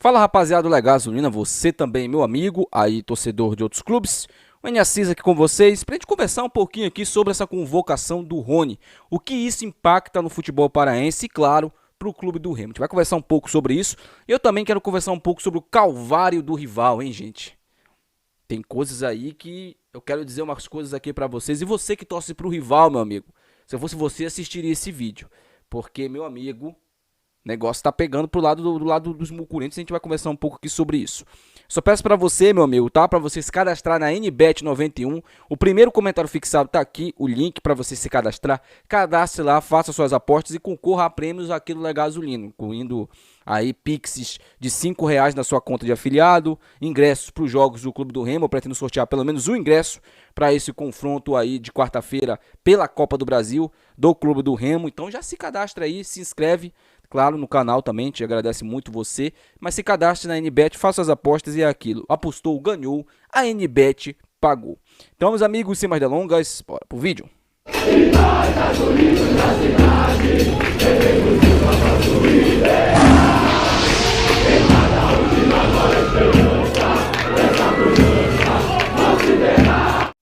Fala rapaziada do Legasolina, você também meu amigo, aí torcedor de outros clubes. O Assis aqui com vocês, pra gente conversar um pouquinho aqui sobre essa convocação do Rony. O que isso impacta no futebol paraense e, claro, pro clube do Remo. A gente vai conversar um pouco sobre isso. E eu também quero conversar um pouco sobre o calvário do rival, hein, gente? Tem coisas aí que eu quero dizer umas coisas aqui pra vocês. E você que torce pro rival, meu amigo, se eu fosse você, assistiria esse vídeo. Porque, meu amigo, o negócio tá pegando pro lado do lado dos mucurentos e a gente vai conversar um pouco aqui sobre isso. Só peço pra você, meu amigo, tá? Pra você se cadastrar na NBet 91. O primeiro comentário fixado tá aqui, o link pra você se cadastrar. Cadastre lá, faça suas apostas e concorra a prêmios aqui do Legasolino, incluindo aí Pixes de R$ 5 na sua conta de afiliado, ingressos para os jogos do Clube do Remo. Eu pretendo sortear pelo menos um ingresso para esse confronto aí de quarta-feira pela Copa do Brasil do Clube do Remo. Então já se cadastra aí, se inscreve. Claro, no canal também, te agradece muito você. Mas se cadastre na NBet, faça as apostas e é aquilo. Apostou, ganhou, a NBet pagou. Então, meus amigos, sem mais delongas, bora pro vídeo.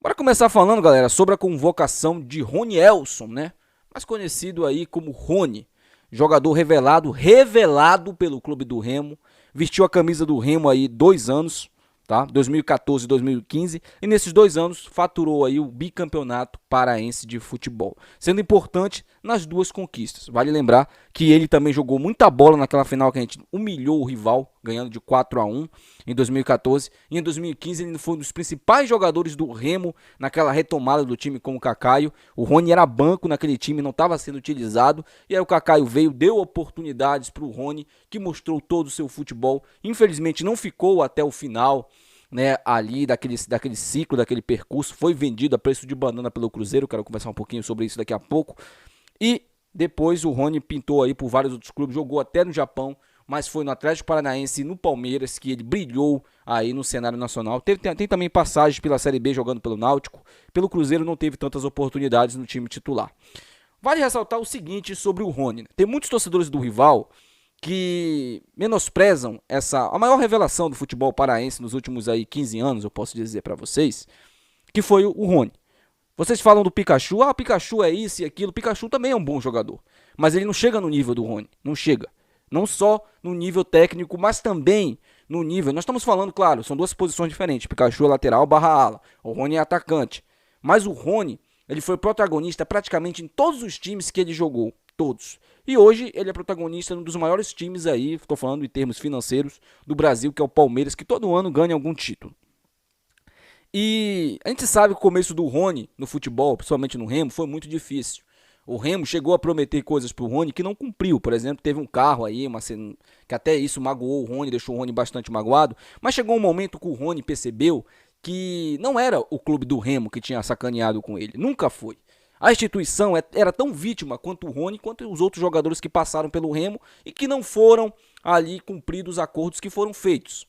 Bora começar falando, galera, sobre a convocação de Ronielson, né? Mais conhecido aí como Rony. Jogador revelado pelo Clube do Remo, vestiu a camisa do Remo aí 2 anos, tá? 2014 e 2015, e nesses 2 anos faturou aí o bicampeonato paraense de futebol, sendo importante nas duas conquistas. Vale lembrar que ele também jogou muita bola naquela final que a gente humilhou o rival, ganhando de 4-1 em 2014, e em 2015 ele foi um dos principais jogadores do Remo naquela retomada do time com o Cacaio. O Rony era banco naquele time, não estava sendo utilizado, e aí o Cacaio veio, deu oportunidades para o Rony, que mostrou todo o seu futebol. Infelizmente não ficou até o final, né, ali daquele ciclo, daquele percurso. Foi vendido a preço de banana pelo Cruzeiro. Quero conversar um pouquinho sobre isso daqui a pouco. E depois o Rony pintou aí por vários outros clubes, jogou até no Japão, mas foi no Atlético Paranaense e no Palmeiras que ele brilhou aí no cenário nacional. Tem também passagens pela Série B jogando pelo Náutico. Pelo Cruzeiro não teve tantas oportunidades no time titular. Vale ressaltar o seguinte sobre o Rony, né? Tem muitos torcedores do rival que menosprezam a maior revelação do futebol paraense nos últimos aí 15 anos, eu posso dizer para vocês, que foi o Rony. Vocês falam do Pikachu, o Pikachu é isso e aquilo. O Pikachu também é um bom jogador, mas ele não chega no nível do Rony, não chega. Não só no nível técnico, mas também no nível... Nós estamos falando, claro, são duas posições diferentes. Pikachu é lateral barra ala, o Rony é atacante. Mas o Rony, ele foi protagonista praticamente em todos os times que ele jogou, todos. E hoje ele é protagonista num dos maiores times aí, estou falando em termos financeiros, do Brasil, que é o Palmeiras, que todo ano ganha algum título. E a gente sabe que o começo do Rony no futebol, principalmente no Remo, foi muito difícil. O Remo chegou a prometer coisas pro Rony que não cumpriu. Por exemplo, teve um carro aí, que até isso magoou o Rony, deixou o Rony bastante magoado. Mas chegou um momento que o Rony percebeu que não era o clube do Remo que tinha sacaneado com ele. Nunca foi. A instituição era tão vítima quanto o Rony, quanto os outros jogadores que passaram pelo Remo e que não foram ali cumpridos os acordos que foram feitos.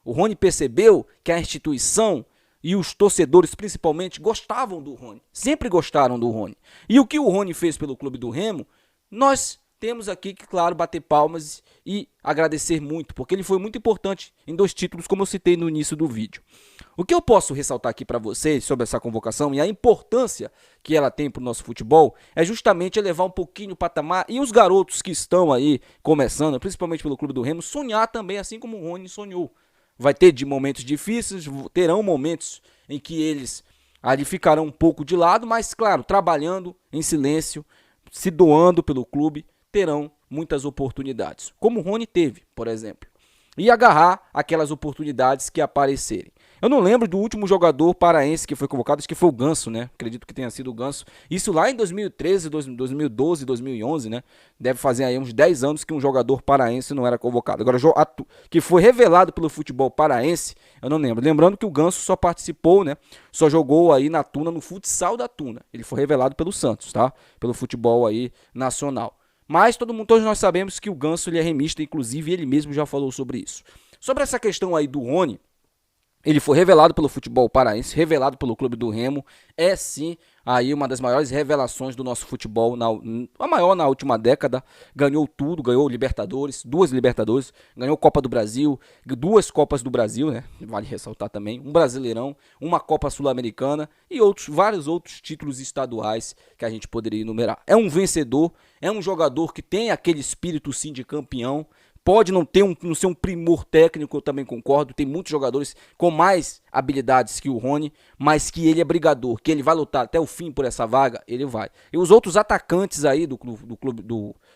O Rony percebeu que a instituição e os torcedores, principalmente, gostavam do Rony. Sempre gostaram do Rony. E o que o Rony fez pelo Clube do Remo, nós temos aqui que, claro, bater palmas e agradecer muito, porque ele foi muito importante em 2 títulos, como eu citei no início do vídeo. O que eu posso ressaltar aqui para vocês sobre essa convocação e a importância que ela tem para o nosso futebol é justamente elevar um pouquinho o patamar e os garotos que estão aí começando, principalmente pelo Clube do Remo, sonhar também, assim como o Rony sonhou. Vai ter de momentos difíceis, terão momentos em que eles ali ficarão um pouco de lado, mas claro, trabalhando em silêncio, se doando pelo clube, terão muitas oportunidades, como o Rony teve, por exemplo, e agarrar aquelas oportunidades que aparecerem. Eu não lembro do último jogador paraense que foi convocado, acho que foi o Ganso, né? Acredito que tenha sido o Ganso. Isso lá em 2013, 2012, 2011, né? Deve fazer aí uns 10 anos que um jogador paraense não era convocado. Agora, que foi revelado pelo futebol paraense, eu não lembro. Lembrando que o Ganso só participou, né? Só jogou aí na Tuna, no futsal da Tuna. Ele foi revelado pelo Santos, tá? Pelo futebol aí nacional. Mas todos nós sabemos que o Ganso ele é remista, inclusive ele mesmo já falou sobre isso. Sobre essa questão aí do Rony, Ele foi revelado pelo futebol paraense, revelado pelo Clube do Remo. É sim aí uma das maiores revelações do nosso futebol, a maior na última década. Ganhou tudo, ganhou Libertadores, 2 Libertadores, ganhou Copa do Brasil, 2 Copas do Brasil, né? Vale ressaltar também, um Brasileirão, uma Copa Sul-Americana e vários outros títulos estaduais que a gente poderia enumerar. É um vencedor, é um jogador que tem aquele espírito sim de campeão. Pode não ser um primor técnico, eu também concordo. Tem muitos jogadores com mais habilidades que o Rony, mas que ele é brigador, que ele vai lutar até o fim por essa vaga, ele vai. E os outros atacantes aí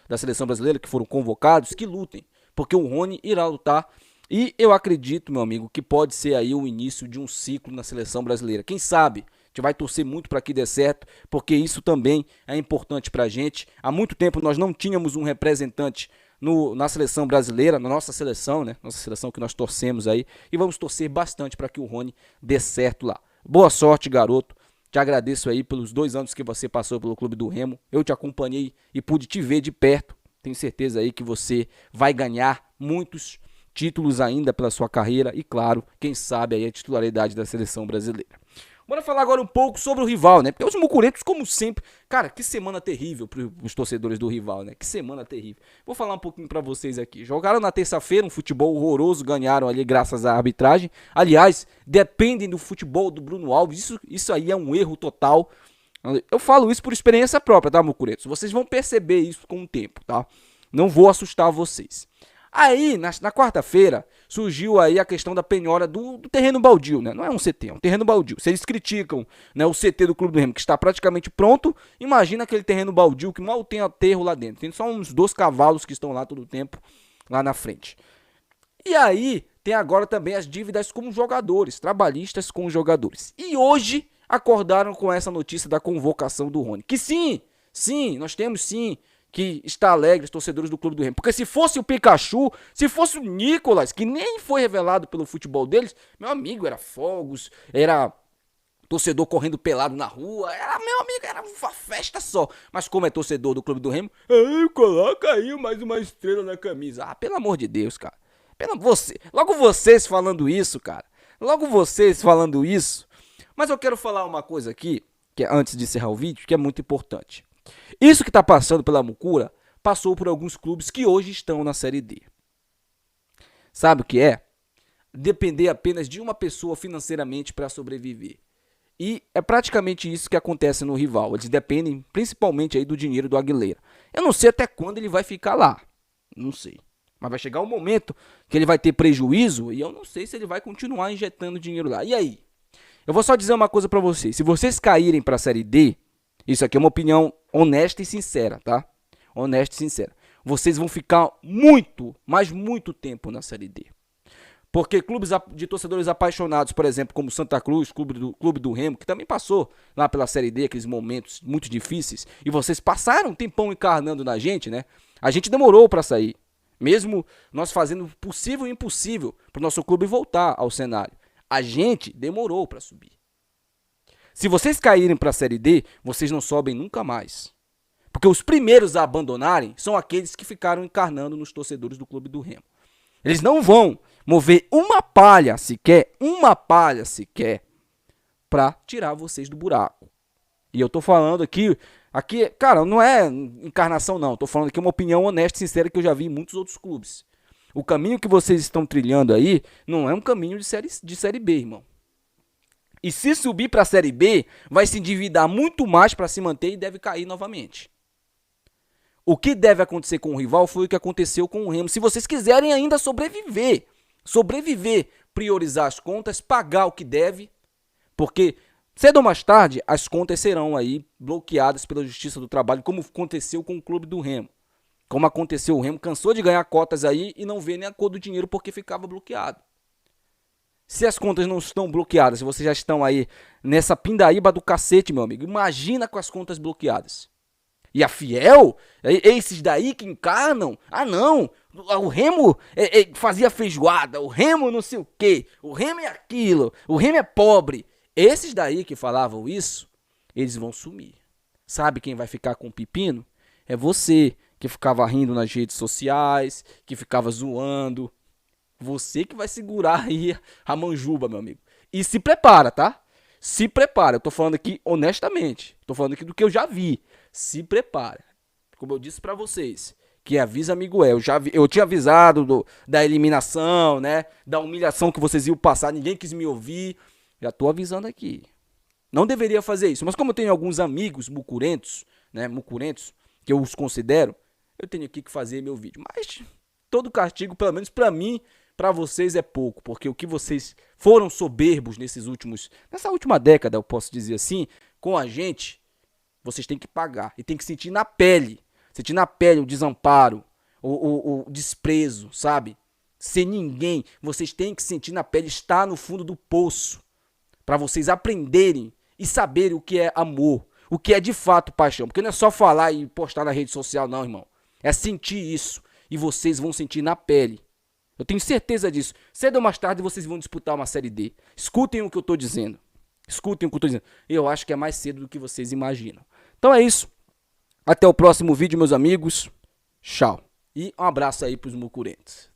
da seleção brasileira que foram convocados, que lutem, porque o Rony irá lutar. E eu acredito, meu amigo, que pode ser aí o início de um ciclo na seleção brasileira. Quem sabe? A gente vai torcer muito para que dê certo, porque isso também é importante para a gente. Há muito tempo nós não tínhamos um representante na seleção brasileira, na nossa seleção, né? Nossa seleção que nós torcemos aí. E vamos torcer bastante para que o Rony dê certo lá. Boa sorte, garoto. Te agradeço aí pelos 2 anos que você passou pelo Clube do Remo. Eu te acompanhei e pude te ver de perto. Tenho certeza aí que você vai ganhar muitos títulos ainda pela sua carreira. E claro, quem sabe aí a titularidade da seleção brasileira. Bora falar agora um pouco sobre o rival, né? Porque os mucurentos, como sempre... Cara, que semana terrível para os torcedores do rival, né? Que semana terrível. Vou falar um pouquinho para vocês aqui. Jogaram na terça-feira um futebol horroroso, ganharam ali graças à arbitragem. Aliás, dependem do futebol do Bruno Alves. Isso aí é um erro total. Eu falo isso por experiência própria, tá, mucurentos? Vocês vão perceber isso com o tempo, tá? Não vou assustar vocês. Aí, na quarta-feira, surgiu aí a questão da penhora do terreno baldio, né? Não é um CT, é um terreno baldio. Se eles criticam, né, o CT do Clube do Remo, que está praticamente pronto, imagina aquele terreno baldio que mal tem aterro lá dentro. Tem só uns 2 cavalos que estão lá todo o tempo, lá na frente. E aí, tem agora também as dívidas com os jogadores, trabalhistas com os jogadores. E hoje, acordaram com essa notícia da convocação do Rony. Que sim, nós temos sim que está alegre os torcedores do Clube do Remo. Porque se fosse o Pikachu, se fosse o Nicolas, que nem foi revelado pelo futebol deles, meu amigo, era fogos, era torcedor correndo pelado na rua, meu amigo, era uma festa só. Mas como é torcedor do Clube do Remo, coloca aí mais uma estrela na camisa. Ah, pelo amor de Deus, cara. Logo vocês falando isso, cara. Logo vocês falando isso. Mas eu quero falar uma coisa aqui, que é antes de encerrar o vídeo, que é muito importante. Isso que está passando pela Mucura, passou por alguns clubes que hoje estão na Série D. Sabe o que é? Depender apenas de uma pessoa financeiramente para sobreviver. E é praticamente isso que acontece no rival. Eles dependem principalmente aí do dinheiro do Aguilera. Eu não sei até quando ele vai ficar lá. Não sei. Mas vai chegar um momento que ele vai ter prejuízo e eu não sei se ele vai continuar injetando dinheiro lá. E aí? Eu vou só dizer uma coisa para vocês. Se vocês caírem para a Série D, isso aqui é uma opinião honesta e sincera, tá? Honesta e sincera. Vocês vão ficar muito, mas muito tempo na Série D. Porque clubes de torcedores apaixonados, por exemplo, como Santa Cruz, Clube do Remo, que também passou lá pela Série D, aqueles momentos muito difíceis, e vocês passaram um tempão encarnando na gente, né? A gente demorou para sair. Mesmo nós fazendo o possível e o impossível para o nosso clube voltar ao cenário. A gente demorou para subir. Se vocês caírem para a Série D, vocês não sobem nunca mais. Porque os primeiros a abandonarem são aqueles que ficaram encarnando nos torcedores do Clube do Remo. Eles não vão mover uma palha sequer, para tirar vocês do buraco. E eu tô falando aqui, cara, não é encarnação não, tô falando aqui uma opinião honesta e sincera que eu já vi em muitos outros clubes. O caminho que vocês estão trilhando aí não é um caminho de série B, irmão. E se subir para a Série B, vai se endividar muito mais para se manter e deve cair novamente. O que deve acontecer com o rival foi o que aconteceu com o Remo. Se vocês quiserem ainda sobreviver, priorizar as contas, pagar o que deve, porque cedo ou mais tarde as contas serão aí bloqueadas pela Justiça do Trabalho, como aconteceu com o Clube do Remo. Como aconteceu, o Remo cansou de ganhar cotas aí e não vê nem a cor do dinheiro porque ficava bloqueado. Se as contas não estão bloqueadas, se vocês já estão aí nessa pindaíba do cacete, meu amigo, imagina com as contas bloqueadas. E a Fiel, esses daí que encarnam, não, o Remo fazia feijoada, o Remo não sei o quê, o Remo é aquilo, o Remo é pobre. Esses daí que falavam isso, eles vão sumir. Sabe quem vai ficar com o pepino? É você, que ficava rindo nas redes sociais, que ficava zoando. Você que vai segurar aí a manjuba, meu amigo. E se prepara, tá? Se prepara. Eu tô falando aqui honestamente. Tô falando aqui do que eu já vi. Se prepara. Como eu disse pra vocês, que avisa amigo é. Eu tinha avisado da eliminação, né? Da humilhação que vocês iam passar. Ninguém quis me ouvir. Já tô avisando aqui. Não deveria fazer isso. Mas como eu tenho alguns amigos mucurentos, né? Mucurentos, que eu os considero, eu tenho aqui que fazer meu vídeo. Mas todo castigo, pelo menos pra mim, pra vocês é pouco. Porque o que vocês foram soberbos nessa última década, eu posso dizer assim, com a gente, vocês têm que pagar. E tem que sentir na pele. Sentir na pele o desamparo, o desprezo, sabe? Sem ninguém. Vocês têm que sentir na pele, estar no fundo do poço. Pra vocês aprenderem e saberem o que é amor. O que é de fato paixão. Porque não é só falar e postar na rede social, não, irmão. É sentir isso. E vocês vão sentir na pele. Eu tenho certeza disso. Cedo ou mais tarde vocês vão disputar uma Série D. Escutem o que eu tô dizendo. Escutem o que eu tô dizendo. Eu acho que é mais cedo do que vocês imaginam. Então é isso. Até o próximo vídeo, meus amigos. Tchau. E um abraço aí pros mucurentos.